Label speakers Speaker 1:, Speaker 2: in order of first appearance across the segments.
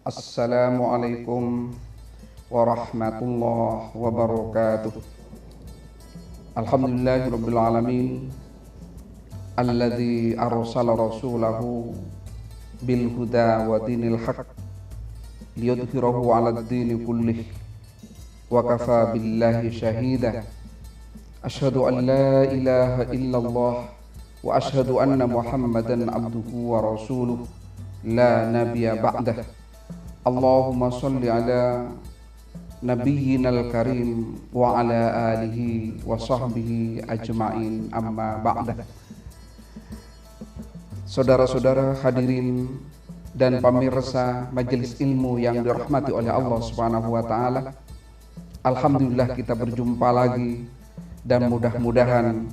Speaker 1: Assalamualaikum warahmatullahi wabarakatuh. Alhamdulillahirabbil alamin alladzi arsala rasulahu bil huda wa dinil haq liyudhhirahu 'alad dini kullih wa kafa billahi shahida. Asyhadu an la ilaha illallah wa asyhadu anna Muhammadan abduhu wa rasuluh la nabiyya ba'dah. Allahumma salli ala nabiyyinal karim wa ala alihi wa sahbihi ajma'in, amma ba'dah. Saudara-saudara hadirin dan pemirsa majelis ilmu yang dirahmati oleh Allah Subhanahu wa taala, alhamdulillah kita berjumpa lagi dan mudah-mudahan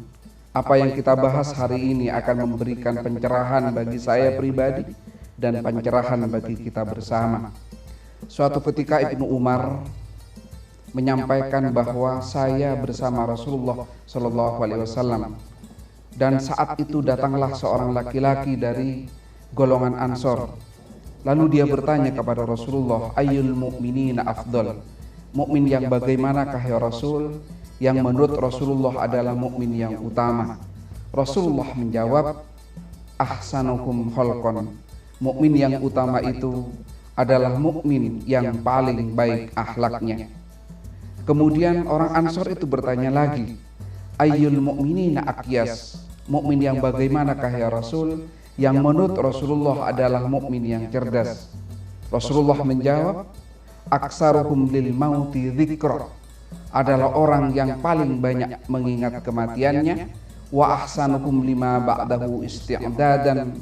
Speaker 1: apa yang kita bahas hari ini akan memberikan pencerahan bagi saya pribadi dan pencerahan bagi kita bersama. Suatu ketika Ibnu Umar menyampaikan bahwa saya bersama Rasulullah Shallallahu Alaihi Wasallam, dan saat itu datanglah seorang laki-laki dari golongan Ansor. Lalu dia bertanya kepada Rasulullah, ayyul mu'minina afdal, mukmin yang bagaimanakah ya Rasul, yang menurut Rasulullah adalah mukmin yang utama? Rasulullah menjawab, ahsanukum khalqan, mukmin yang utama itu adalah mukmin yang paling baik akhlaknya. Kemudian orang Ansor itu bertanya lagi, ayyul mu'minina aqyas, mukmin yang bagaimanakah ya Rasul, yang menurut Rasulullah adalah mukmin yang cerdas? Rasulullah menjawab, aksaruhum lil mauti dzikra, adalah orang yang paling banyak mengingat kematiannya, wa ahsanukum lima ba'dahu isti'dadan,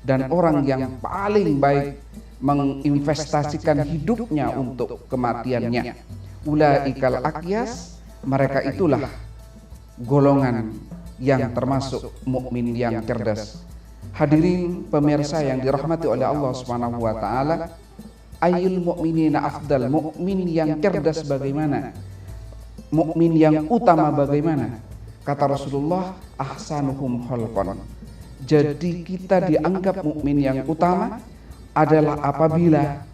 Speaker 1: dan orang yang paling baik menginvestasikan hidupnya untuk kematiannya. Ulaikal aqyas, mereka itulah golongan yang termasuk mukmin yang cerdas. Hadirin pemirsa yang dirahmati oleh Allah Subhanahu wa taala, ayyul mu'minina afdal, mukmin yang cerdas bagaimana? Mukmin yang utama bagaimana? Kata Rasulullah, ahsanuhum khalqan. Jadi kita dianggap mukmin yang utama adalah apabila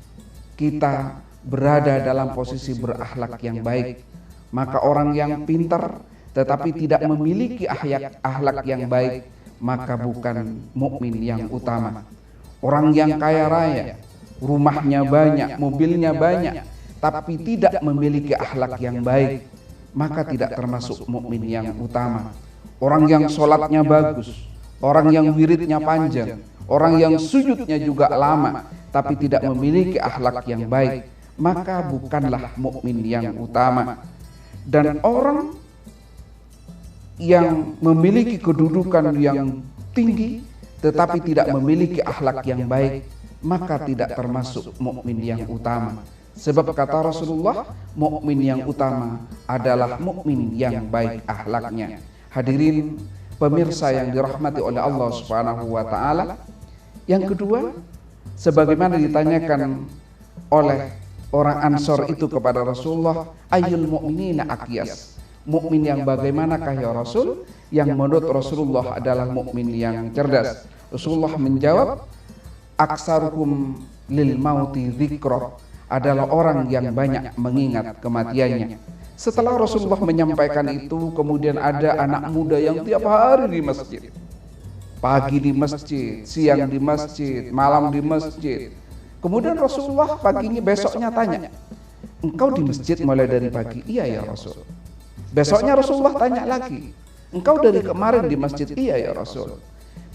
Speaker 1: kita berada dalam posisi berakhlak yang baik. Maka orang yang pintar tetapi tidak memiliki akhlak yang baik, maka bukan mukmin yang utama. Orang yang kaya raya, rumahnya banyak, mobilnya banyak, tapi tidak memiliki akhlak yang baik, maka tidak termasuk mukmin yang utama. Orang yang sholatnya bagus, orang yang wiridnya panjang, orang yang sujudnya juga lama, tapi tidak memiliki akhlak yang baik, maka bukanlah mukmin yang utama. Dan orang yang memiliki kedudukan yang tinggi, tetapi tidak memiliki akhlak yang baik, maka tidak termasuk mukmin yang utama. Sebab kata Rasulullah, mukmin yang utama adalah mukmin yang baik akhlaknya. Hadirin pemirsa yang dirahmati oleh Allah Subhanahu wa taala, yang kedua, sebagaimana ditanyakan oleh orang Ansor itu kepada Rasulullah, ayyul mu'minina aqyas, mukmin yang bagaimanakah ya Rasul, yang menurut Rasulullah adalah mukmin yang cerdas? Rasulullah menjawab, aksaruhum lil mauti dzikra, adalah orang yang banyak mengingat kematiannya. Setelah Rasulullah menyampaikan itu, kemudian ada anak muda yang tiap hari di masjid. Pagi di masjid, siang di masjid, malam di masjid. Kemudian Rasulullah paginya besoknya tanya, engkau di masjid mulai dari pagi? Iya ya Rasul. Besoknya Rasulullah tanya lagi, engkau dari kemarin di masjid? Iya ya Rasul.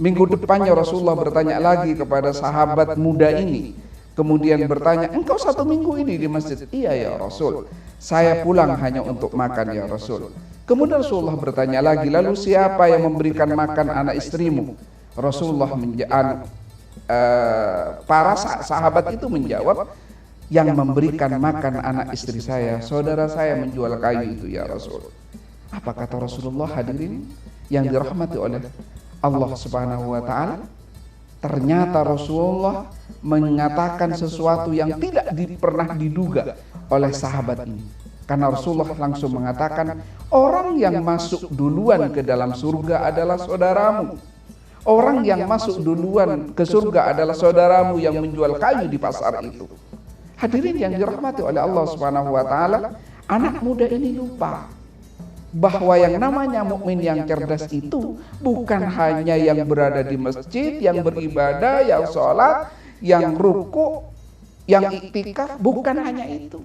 Speaker 1: Minggu depannya Rasulullah bertanya lagi kepada sahabat muda ini. Kemudian bertanya, engkau 1 minggu ini di masjid? Iya ya Rasul. Saya pulang hanya untuk makan ya Rasul. Kemudian Rasulullah bertanya lagi, lalu siapa yang memberikan makan anak istrimu? Rasulullah para sahabat itu menjawab, yang memberikan makan anak istri saya, saudara saya menjual kayu itu ya Rasul. Apa kata Rasulullah? Hadirin yang dirahmati oleh Allah Subhanahu wa taala, ternyata Rasulullah mengatakan sesuatu yang tidak pernah diduga oleh sahabat ini. Karena Rasulullah langsung mengatakan, orang yang masuk duluan ke dalam surga adalah saudaramu. Orang yang masuk duluan ke surga adalah saudaramu yang menjual kayu di pasar itu. Hadirin yang dirahmati oleh Allah Subhanahu wa taala, anak muda ini lupa bahwa yang namanya mukmin yang cerdas itu bukan hanya yang berada di masjid, yang beribadah, yang sholat, yang ruku, yang iktikaf, bukan hanya itu.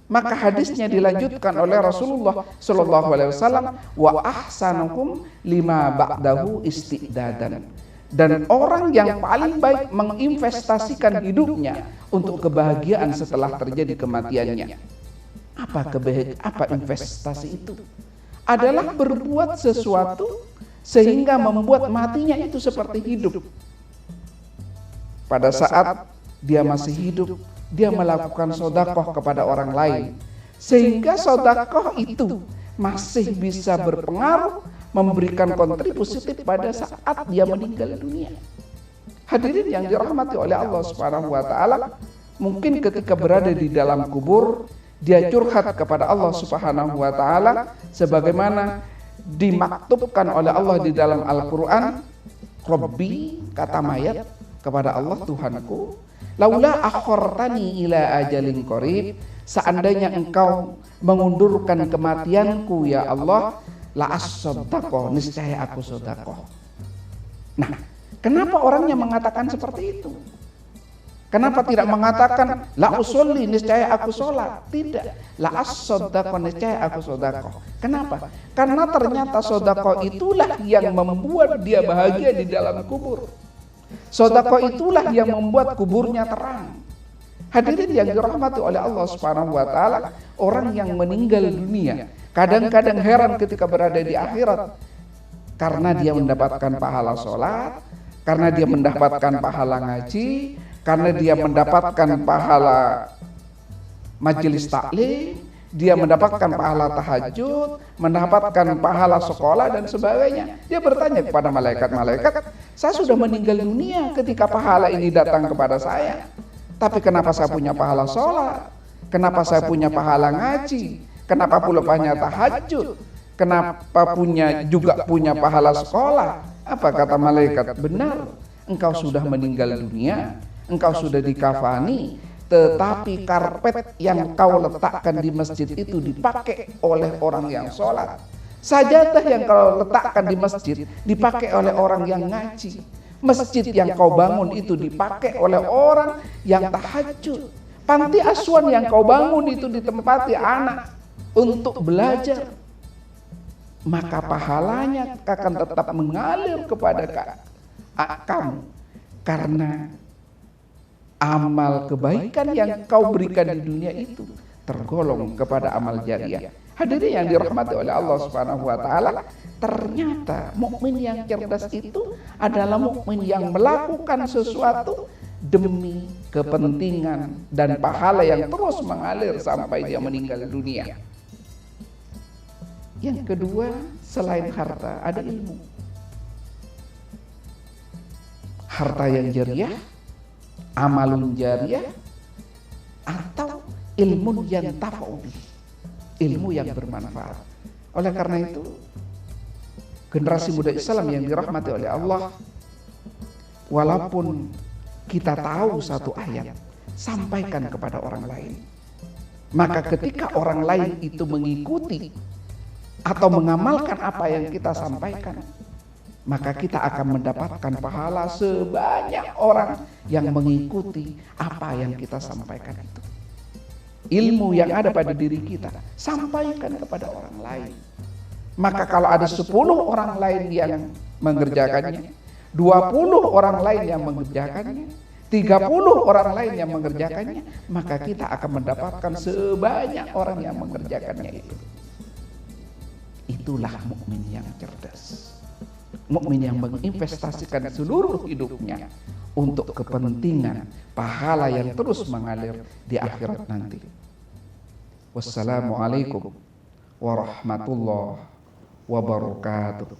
Speaker 1: Maka hadisnya dilanjutkan oleh Rasulullah Shallallahu Alaihi Wasallam, wa ahsanukum lima ba'dahu istidadan. Dan orang yang paling baik menginvestasikan hidupnya untuk kebahagiaan setelah terjadi kematiannya. Apa investasi itu? Adalah berbuat sesuatu sehingga membuat matinya itu seperti hidup. Pada saat dia masih hidup, dia melakukan sedekah kepada orang lain, sehingga sedekah itu masih bisa berpengaruh, memberikan kontribusi pada saat dia meninggal dunia. Hadirin yang dirahmati oleh Allah Subhanahu wa taala, mungkin ketika berada di dalam kubur dia curhat kepada Allah Subhanahu wa taala sebagaimana dimaktubkan oleh Allah di dalam Al-Qur'an, Rabbi, kata mayat kepada Allah, Tuhanku, laula akhortani ila ajalin qarib, seandainya engkau mengundurkan kematianku ya Allah, la as-sadaqah, niscaya aku sedekah. Nah, kenapa orangnya mengatakan seperti itu? Kenapa tidak mengatakan la usolli, niscaya aku sholat? Tidak, la as-sadaqah, niscaya aku sedekah. Kenapa? Karena ternyata sedekah itulah yang membuat dia bahagia di dalam kubur. Sedekah itulah yang membuat kuburnya terang. Hadirin yang dirahmati oleh Allah Subhanahu wa taala, orang yang meninggal dunia kadang-kadang heran ketika berada di akhirat, karena dia mendapatkan pahala sholat, karena dia mendapatkan pahala ngaji, karena dia mendapatkan pahala majelis taklim, dia mendapatkan pahala tahajud, mendapatkan pahala sekolah dan sebagainya. Dia bertanya kepada malaikat-malaikat, saya sudah meninggal dunia ketika pahala ini datang kepada saya, tapi kenapa saya punya pahala sholat? Kenapa saya punya pahala ngaji? Kenapa pula punya tahajud? Kenapa juga punya pahala sekolah? Apa kata malaikat? Benar, engkau sudah meninggal dunia, engkau sudah dikafani, tetapi karpet yang kau letakkan di masjid itu dipakai oleh orang yang sholat. Sajadah yang kau letakkan di masjid dipakai oleh orang yang ngaji. Masjid yang kau bangun itu dipakai oleh orang yang tahajud. Panti asuhan yang kau bangun itu ditempati anak untuk belajar. Maka pahalanya akan tetap mengalir kepada kamu, karena amal kebaikan yang kau berikan di dunia itu tergolong kepada amal jariah. Hadirin yang dirahmati oleh Allah Subhanahu wa taala, ternyata mukmin yang cerdas itu adalah mukmin yang melakukan sesuatu demi kepentingan dan pahala yang terus mengalir sampai dia meninggal dunia. Yang kedua, selain harta ada ilmu. Harta yang jariah, amalun jariah, atau ilmu yang tafa'u, ilmu yang bermanfaat. Oleh karena itu, generasi muda Islam yang dirahmati oleh Allah, walaupun kita tahu satu ayat, sampaikan kepada orang lain. Maka ketika orang lain itu mengikuti atau mengamalkan apa yang kita sampaikan, maka kita akan mendapatkan pahala sebanyak orang yang mengikuti apa yang kita sampaikan itu. Ilmu yang ada pada diri kita, sampaikan kepada orang lain. Maka kalau ada 10 orang lain yang mengerjakannya, 20 orang lain yang mengerjakannya, 30 orang lain yang mengerjakannya, maka kita akan mendapatkan sebanyak orang yang mengerjakannya itu. Itulah mukmin yang cerdas. Mukmin yang menginvestasikan seluruh hidupnya untuk kepentingan pahala yang terus mengalir di akhirat nanti. Wassalamualaikum warahmatullahi wabarakatuh.